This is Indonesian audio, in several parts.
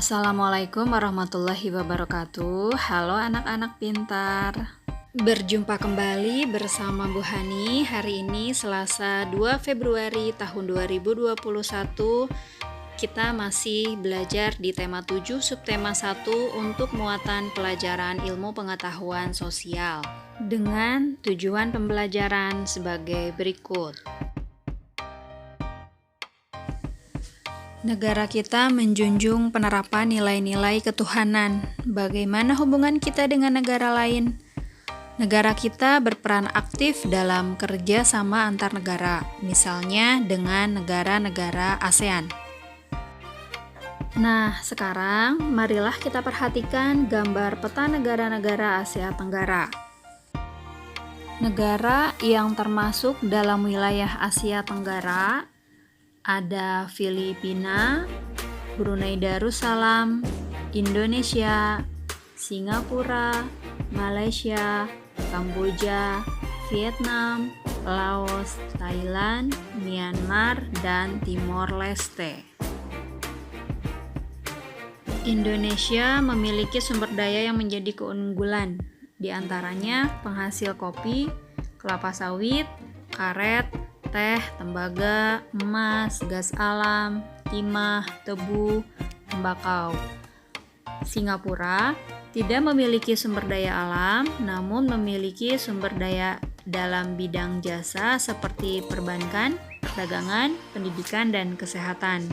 Assalamualaikum warahmatullahi wabarakatuh. Halo anak-anak pintar. Berjumpa kembali bersama Bu Hani. Hari ini Selasa 2 Februari tahun 2021. Kita masih belajar di tema 7 subtema 1 untuk muatan pelajaran ilmu pengetahuan sosial dengan tujuan pembelajaran sebagai berikut. Negara kita menjunjung penerapan nilai-nilai ketuhanan. Bagaimana hubungan kita dengan negara lain? Negara kita berperan aktif dalam kerja sama antar negara, misalnya dengan negara-negara ASEAN. Nah, sekarang marilah kita perhatikan gambar peta negara-negara Asia Tenggara. Negara yang termasuk dalam wilayah Asia Tenggara ada Filipina, Brunei Darussalam, Indonesia, Singapura, Malaysia, Kamboja, Vietnam, Laos, Thailand, Myanmar, dan Timor Leste. Indonesia memiliki sumber daya yang menjadi keunggulan, di antaranya penghasil kopi, kelapa sawit, karet, teh, tembaga, emas, gas alam, timah, tebu, tembakau. Singapura tidak memiliki sumber daya alam, namun memiliki sumber daya dalam bidang jasa seperti perbankan, perdagangan, pendidikan, dan kesehatan.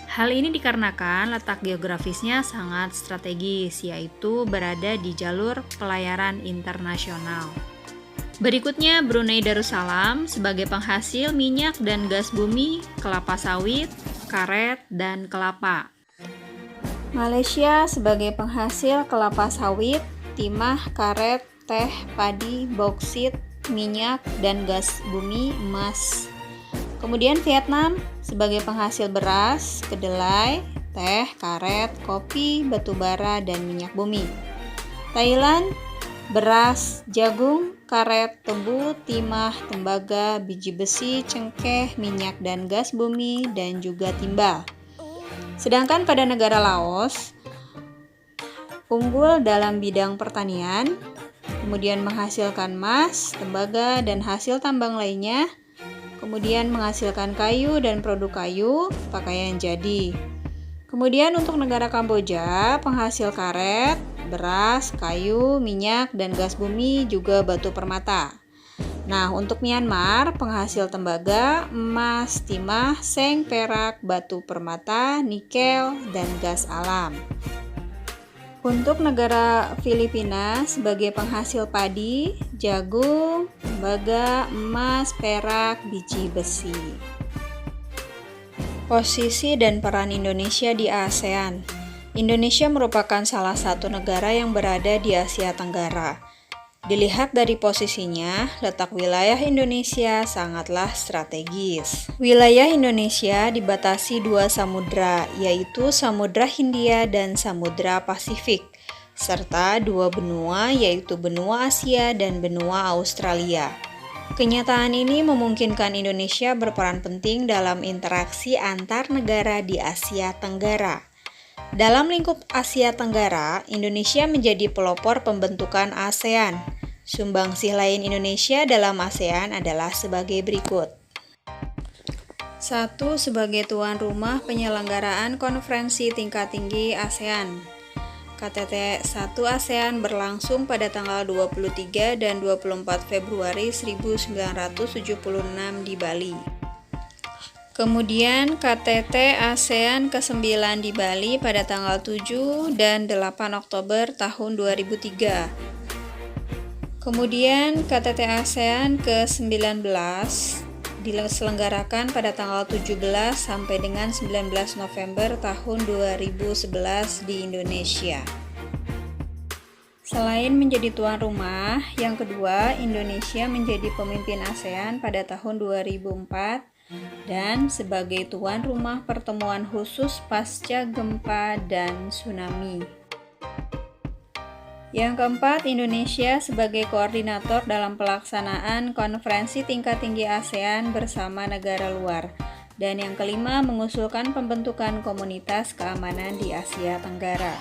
Hal ini dikarenakan letak geografisnya sangat strategis, yaitu berada di jalur pelayaran internasional. Berikutnya Brunei Darussalam sebagai penghasil minyak dan gas bumi, kelapa sawit, karet, dan kelapa. Malaysia sebagai penghasil kelapa sawit, timah, karet, teh, padi, bauksit, minyak, dan gas bumi, emas. Kemudian Vietnam sebagai penghasil beras, kedelai, teh, karet, kopi, batu bara, dan minyak bumi. Thailand beras, jagung, karet, tebu, timah, tembaga, biji besi, cengkeh, minyak dan gas bumi, dan juga timbal. Sedangkan pada negara Laos, unggul dalam bidang pertanian, kemudian menghasilkan emas, tembaga, dan hasil tambang lainnya, kemudian menghasilkan kayu dan produk kayu, pakaian jadi. Kemudian untuk negara Kamboja, penghasil karet, beras, kayu, minyak, dan gas bumi, juga batu permata. Nah, untuk Myanmar, penghasil tembaga, emas, timah, seng, perak, batu permata, nikel, dan gas alam. Untuk negara Filipina sebagai penghasil padi, jagung, tembaga, emas, perak, biji besi. Posisi dan peran Indonesia di ASEAN. Indonesia merupakan salah satu negara yang berada di Asia Tenggara. Dilihat dari posisinya, letak wilayah Indonesia sangatlah strategis. Wilayah Indonesia dibatasi dua samudra, yaitu Samudra Hindia dan Samudra Pasifik, serta dua benua, yaitu benua Asia dan benua Australia. Kenyataan ini memungkinkan Indonesia berperan penting dalam interaksi antar negara di Asia Tenggara. Dalam lingkup Asia Tenggara, Indonesia menjadi pelopor pembentukan ASEAN. Sumbangsih lain Indonesia dalam ASEAN adalah sebagai berikut. 1. Sebagai tuan rumah penyelenggaraan konferensi tingkat tinggi ASEAN. KTT 1 ASEAN berlangsung pada tanggal 23 dan 24 Februari 1976 di Bali. Kemudian KTT ASEAN ke-9 di Bali pada tanggal 7 dan 8 Oktober tahun 2003. Kemudian KTT ASEAN ke-19 diselenggarakan pada tanggal 17 sampai dengan 19 November tahun 2011 di Indonesia. Selain menjadi tuan rumah, yang kedua, Indonesia menjadi pemimpin ASEAN pada tahun 2004 dan sebagai tuan rumah pertemuan khusus pasca gempa dan tsunami. Yang keempat, Indonesia sebagai koordinator dalam pelaksanaan konferensi tingkat tinggi ASEAN bersama negara luar. Dan yang kelima, mengusulkan pembentukan komunitas keamanan di Asia Tenggara.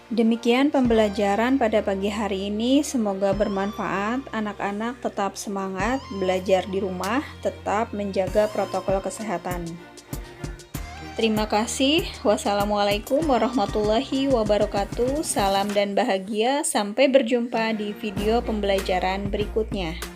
Demikian pembelajaran pada pagi hari ini, semoga bermanfaat. Anak-anak tetap semangat belajar di rumah, tetap menjaga protokol kesehatan. Terima kasih. Wassalamualaikum warahmatullahi wabarakatuh. Salam dan bahagia. Sampai berjumpa di video pembelajaran berikutnya.